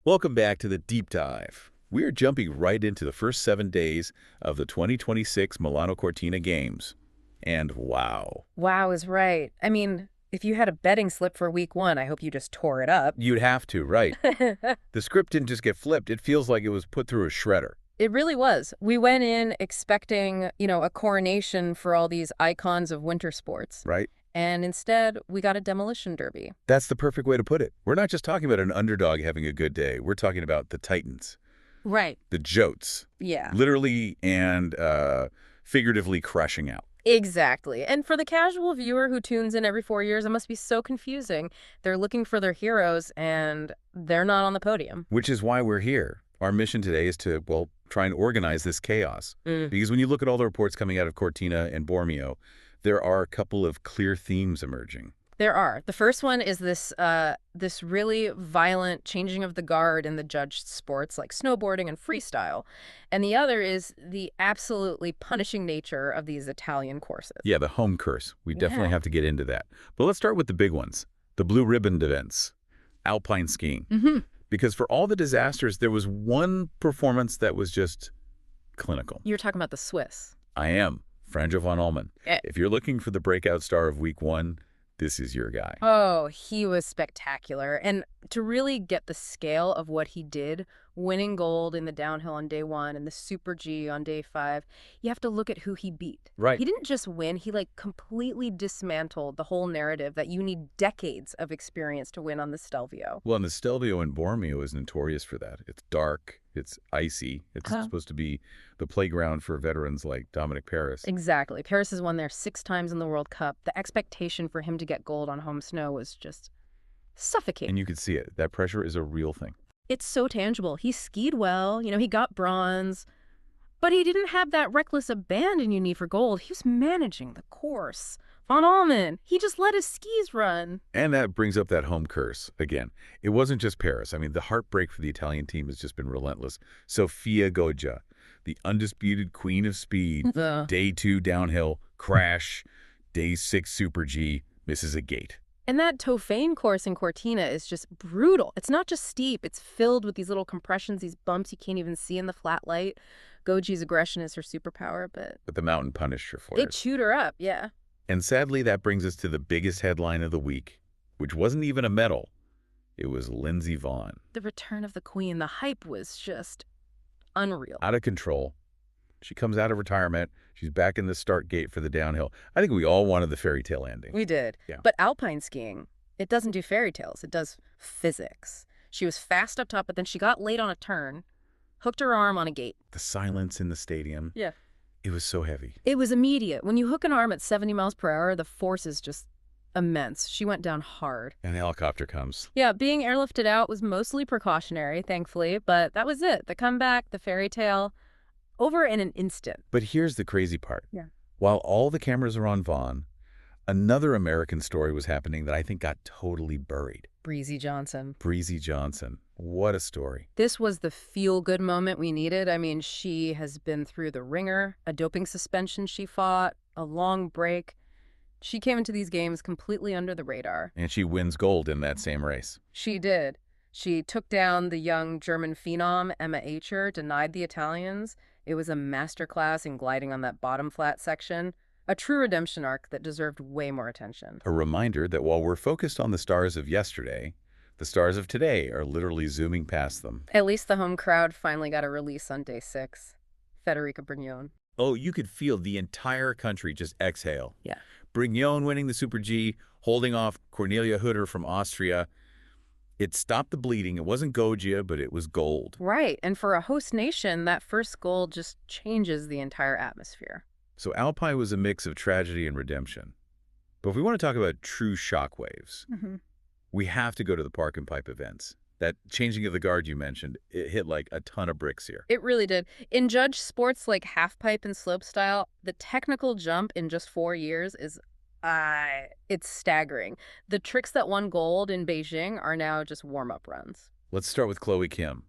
Welcome back to the Deep Dive. We are jumping right into the first 7 days of the 2026 Milano Cortina Games. And wow. Wow is right. I mean, if you had a betting slip for week one, I hope you just tore it up. You'd have to, right? The script didn't just get flipped. It feels like it was put through a shredder. It really was. We went in expecting, a coronation for all these icons of winter sports. Right? And instead, we got a demolition derby. That's the perfect way to put it. We're not just talking about an underdog having a good day. We're talking about the Titans, Right. the Jotes, Yeah. literally and figuratively crushing out. Exactly. And for the casual viewer who tunes in every 4 years, it must be so confusing. They're looking for their heroes, and they're not on the podium. Which is why we're here. Our mission today is to, well, try and organize this chaos. Because when you look at all the reports coming out of Cortina and Bormio, there are a couple of clear themes emerging. There are. The first one is this really violent changing of the guard in the judged sports like snowboarding and freestyle. And the other is the absolutely punishing nature of these Italian courses. Yeah, the home curse. We definitely Yeah. have to get into that. But let's start with the big ones, the blue ribbon events, Alpine skiing. Because for all the disasters, there was one performance that was just clinical. You're talking about the Swiss. I am Franjo von Allmen. Eh. If you're looking for the breakout star of week one, this is your guy. Oh, he was spectacular. And to really get the scale of what he did, winning gold in the downhill on day one and the Super G on day 5, you have to look at who he beat. Right. He didn't just win, he completely dismantled the whole narrative that you need decades of experience to win on the Stelvio. Well, and the Stelvio in Bormio is notorious for that. It's dark, it's icy. It's supposed to be the playground for veterans like Dominic Paris. Exactly. Paris has won there 6 times in the World Cup. The expectation for him to get gold on home snow was just suffocating. And you could see it. That pressure is a real thing. It's so tangible. He skied well, he got bronze, but he didn't have that reckless abandon you need for gold. He was managing the course. Von Allmen, he just let his skis run. And that brings up that home curse again. It wasn't just Paris. I mean, the heartbreak for the Italian team has just been relentless. Sofia Goggia, the undisputed queen of speed, day 2 downhill, crash, day 6 Super G, misses a gate. And that Tofane course in Cortina is just brutal. It's not just steep. It's filled with these little compressions, these bumps you can't even see in the flat light. Goggi's aggression is her superpower, but the mountain punished her for they it. chewed her up, yeah. And sadly, that brings us to the biggest headline of the week, which wasn't even a medal. It was Lindsey Vonn. The return of the queen. The hype was just unreal. Out of control. She comes out of retirement. She's back in the start gate for the downhill. I think we all wanted the fairy tale ending. We did. Yeah. But alpine skiing, it doesn't do fairy tales. It does physics. She was fast up top, but then she got late on a turn, hooked her arm on a gate. The silence in the stadium. Yeah. It was so heavy. It was immediate. When you hook an arm at 70 miles per hour, the force is just immense. She went down hard. And the helicopter comes. Yeah, being airlifted out was mostly precautionary, thankfully, but that was it. The comeback, the fairy tale, over in an instant. But here's the crazy part. Yeah. While all the cameras are on Vonn, another American story was happening that I think got totally buried. Breezy Johnson. Breezy Johnson. What a story. This was the feel-good moment we needed. I mean, she has been through the ringer, a doping suspension she fought, a long break. She came into these games completely under the radar. And she wins gold in that same race. She did. She took down the young German phenom, Emma Acher, denied the Italians. It was a masterclass in gliding on that bottom flat section. A true redemption arc that deserved way more attention. A reminder that while we're focused on the stars of yesterday, the stars of today are literally zooming past them. At least the home crowd finally got a release on day 6. Federica Brignone. Oh, you could feel the entire country just exhale. Yeah. Brignone winning the Super G, holding off Cornelia Hutter from Austria. It stopped the bleeding. It wasn't Goggia, but it was gold. Right. And for a host nation, that first goal just changes the entire atmosphere. So Alpine was a mix of tragedy and redemption. But if we want to talk about true shockwaves, we have to go to the park and pipe events. That changing of the guard you mentioned, it hit like a ton of bricks here. It really did. In judge sports like halfpipe and slopestyle, the technical jump in just 4 years is it's staggering. The tricks that won gold in Beijing are now just warm-up runs. Let's start with Chloe Kim.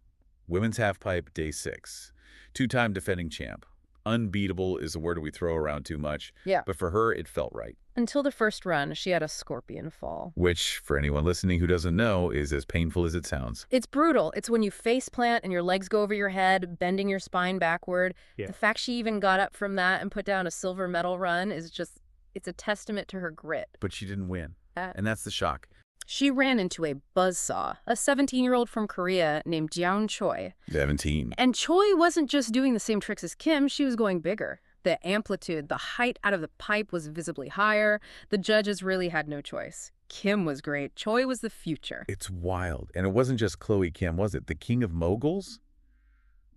Women's halfpipe, day 6. 2-time defending champ. Unbeatable is a word we throw around too much. Yeah. But for her, it felt right. Until the first run, she had a scorpion fall. Which, for anyone listening who doesn't know, is as painful as it sounds. It's brutal. It's when you face plant and your legs go over your head, bending your spine backward. Yeah. The fact she even got up from that and put down a silver medal run is just, it's a testament to her grit. But she didn't win. And that's the shock. She ran into a buzzsaw, a 17-year-old from Korea named Jeon Choi. 17. And Choi wasn't just doing the same tricks as Kim, she was going bigger. The amplitude, the height out of the pipe was visibly higher. The judges really had no choice. Kim was great. Choi was the future. It's wild. And it wasn't just Chloe Kim, was it? The king of moguls?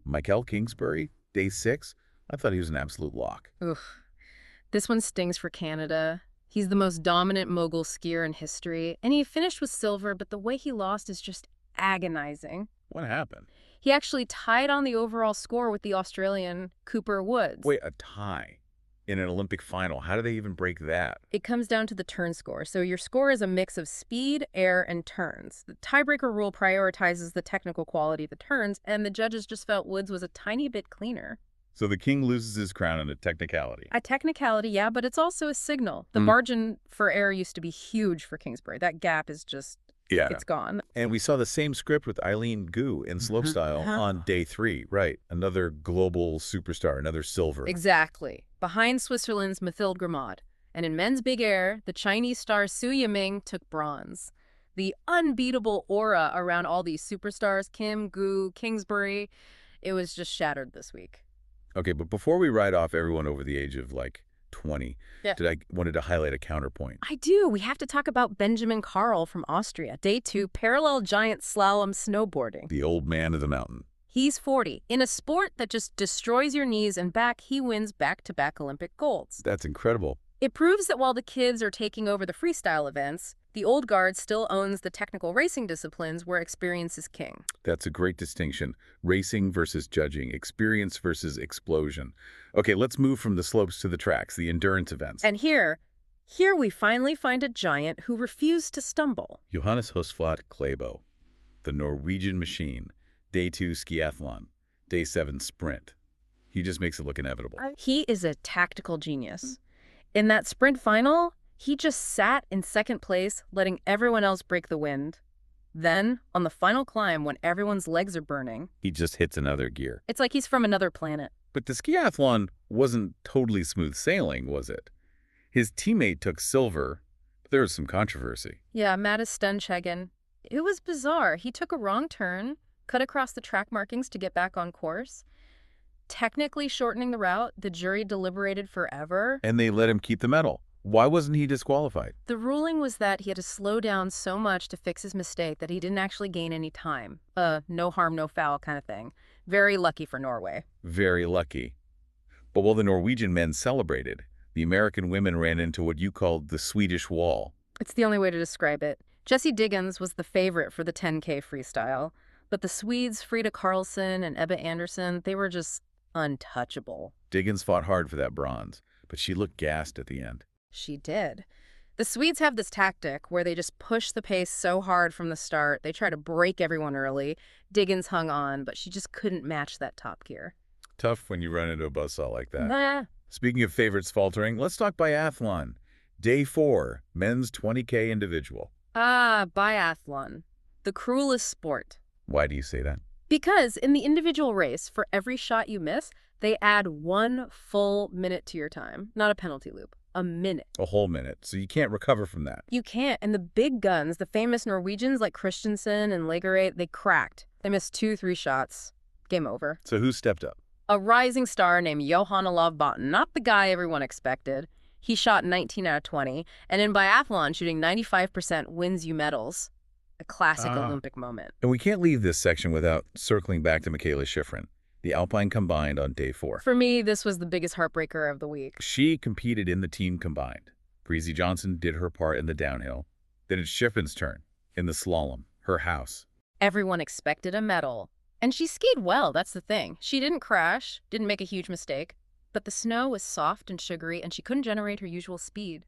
Michael Kingsbury, day 6? I thought he was an absolute lock. Oof. This one stings for Canada. He's the most dominant mogul skier in history, and he finished with silver, but the way he lost is just agonizing. What happened? He actually tied on the overall score with the Australian Cooper Woods. Wait, a tie in an Olympic final. How do they even break that? It comes down to the turn score. So your score is a mix of speed, air, and turns. The tiebreaker rule prioritizes the technical quality of the turns, and the judges just felt Woods was a tiny bit cleaner. So the king loses his crown in a technicality. A technicality, yeah, but it's also a signal. The margin for error used to be huge for Kingsbury. That gap is just, it's gone. And we saw the same script with Eileen Gu in slopestyle on day 3, right? Another global superstar, another silver. Exactly. Behind Switzerland's Mathilde Grimaud. And in men's big air, the Chinese star Su Yiming took bronze. The unbeatable aura around all these superstars, Kim, Gu, Kingsbury, it was just shattered this week. Okay, but before we write off everyone over the age of, like, 20, wanted to highlight a counterpoint. I do. We have to talk about Benjamin Karl from Austria. Day 2, parallel giant slalom snowboarding. The old man of the mountain. He's 40. In a sport that just destroys your knees and back, he wins back-to-back Olympic golds. That's incredible. It proves that while the kids are taking over the freestyle events, the old guard still owns the technical racing disciplines where experience is king. That's a great distinction. Racing versus judging, experience versus explosion. Okay, let's move from the slopes to the tracks, the endurance events. And here we finally find a giant who refused to stumble. Johannes Husflat Klæbo, the Norwegian machine. Day 2 skiathlon. Day 7 sprint. He just makes it look inevitable. He is a tactical genius. In that sprint final, he just sat in second place, letting everyone else break the wind. Then, on the final climb, when everyone's legs are burning, he just hits another gear. It's like he's from another planet. But the skiathlon wasn't totally smooth sailing, was it? His teammate took silver, but there was some controversy. Yeah, Mattis Stenshegen. It was bizarre. He took a wrong turn, cut across the track markings to get back on course. Technically shortening the route, the jury deliberated forever. And they let him keep the medal. Why wasn't he disqualified? The ruling was that he had to slow down so much to fix his mistake that he didn't actually gain any time. No harm, no foul kind of thing. Very lucky for Norway. Very lucky. But while the Norwegian men celebrated, the American women ran into what you called the Swedish wall. It's the only way to describe it. Jessie Diggins was the favorite for the 10K freestyle, but the Swedes, Frida Karlsson and Ebba Andersson, they were just untouchable. Diggins fought hard for that bronze, but she looked gassed at the end. She did. The Swedes have this tactic where they just push the pace so hard from the start. They try to break everyone early. Diggins hung on, but she just couldn't match that top gear. Tough when you run into a buzzsaw like that. Nah. Speaking of favorites faltering, let's talk biathlon. Day 4, men's 20K individual. Biathlon. The cruelest sport. Why do you say that? Because in the individual race, for every shot you miss, they add 1 full minute to your time. Not a penalty loop. A minute. A whole minute. So you can't recover from that. You can't. And the big guns, the famous Norwegians like Christensen and Lagerate, they cracked. They missed 2-3 shots. Game over. So who stepped up? A rising star named Johan Olav Botten. Not the guy everyone expected. He shot 19 out of 20. And in biathlon, shooting 95% wins you medals. A classic Olympic moment. And we can't leave this section without circling back to Mikaela Shiffrin, the Alpine combined on day 4. For me, this was the biggest heartbreaker of the week. She competed in the team combined. Breezy Johnson did her part in the downhill. Then it's Shiffrin's turn in the slalom, her house. Everyone expected a medal. And she skied well, that's the thing. She didn't crash, didn't make a huge mistake. But the snow was soft and sugary, and she couldn't generate her usual speed.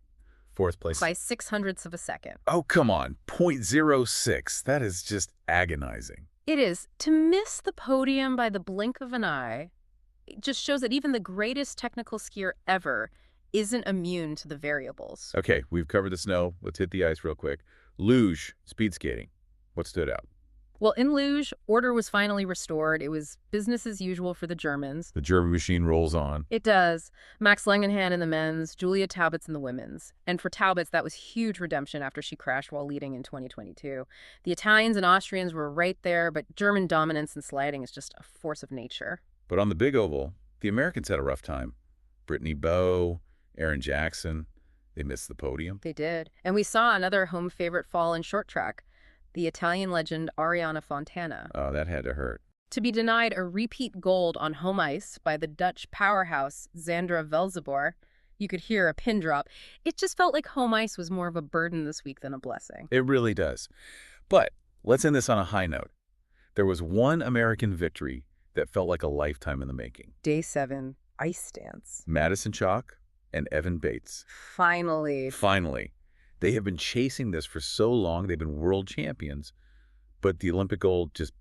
4th place. By 0.06 of a second. Oh, come on. 0.06. That is just agonizing. It is. To miss the podium by the blink of an eye, It just shows that even the greatest technical skier ever isn't immune to the variables. Okay, we've covered the snow. Let's hit the ice real quick. Luge, speed skating. What stood out? Well, in luge, order was finally restored. It was business as usual for the Germans. The German machine rolls on. It does. Max Langenhan in the men's, Julia Taubitz in the women's. And for Taubitz, that was huge redemption after she crashed while leading in 2022. The Italians and Austrians were right there, but German dominance in sliding is just a force of nature. But on the big oval, the Americans had a rough time. Brittany Bowe, Aaron Jackson, they missed the podium. They did. And we saw another home favorite fall in short track, the Italian legend Ariana Fontana. Oh, that had to hurt. To be denied a repeat gold on home ice by the Dutch powerhouse Zandra Velzebor, you could hear a pin drop. It just felt like home ice was more of a burden this week than a blessing. It really does. But let's end this on a high note. There was one American victory that felt like a lifetime in the making. Day 7, ice dance. Madison Chalk and Evan Bates. Finally. Finally. They have been chasing this for so long. They've been world champions, but the Olympic gold just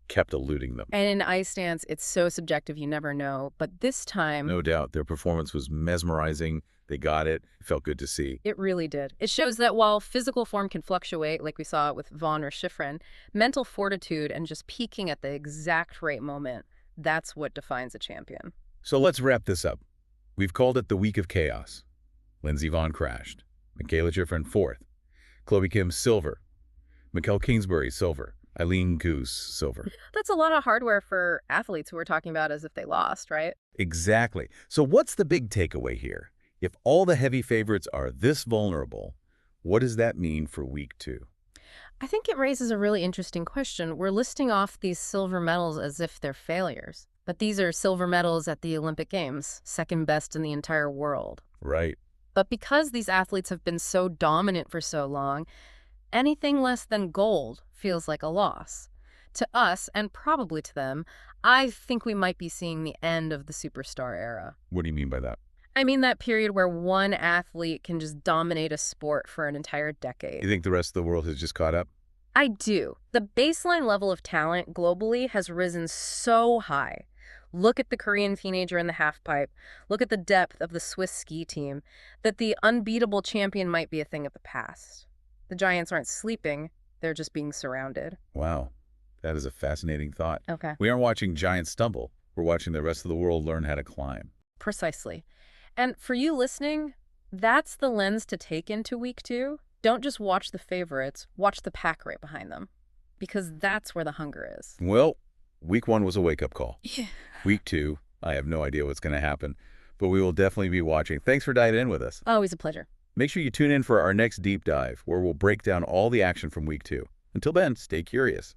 kept eluding them. And in ice dance, it's so subjective, you never know. But this time, No doubt, their performance was mesmerizing. They got it. It felt good to see. it really did. It shows that while physical form can fluctuate, like we saw with Vonn or Shiffrin, mental fortitude and just peaking at the exact right moment, that's what defines a champion. So let's wrap this up. We've called it the week of chaos. Lindsey Vonn crashed. Mikaela Shiffrin, 4th. Chloe Kim, silver. Mikkel Kingsbury, silver. Eileen Goose, silver. That's a lot of hardware for athletes who we're talking about as if they lost, right? Exactly. So what's the big takeaway here? If all the heavy favorites are this vulnerable, what does that mean for week 2? I think it raises a really interesting question. We're listing off these silver medals as if they're failures. But these are silver medals at the Olympic Games, second best in the entire world. Right. But because these athletes have been so dominant for so long, anything less than gold feels like a loss. To us, and probably to them, I think we might be seeing the end of the superstar era. What do you mean by that? I mean that period where one athlete can just dominate a sport for an entire decade. You think the rest of the world has just caught up? I do. The baseline level of talent globally has risen so high. Look at the Korean teenager in the halfpipe. Look at the depth of the Swiss ski team, that the unbeatable champion might be a thing of the past. The giants aren't sleeping, they're just being surrounded. Wow. That is a fascinating thought. Okay. We aren't watching giants stumble. We're watching the rest of the world learn how to climb. Precisely. And for you listening, that's the lens to take into week 2. Don't just watch the favorites, watch the pack right behind them. Because that's where the hunger is. Well, week 1 was a wake-up call. Yeah. Week 2, I have no idea what's going to happen, but we will definitely be watching. Thanks for diving in with us. Always a pleasure. Make sure you tune in for our next deep dive, where we'll break down all the action from week 2. Until then, stay curious.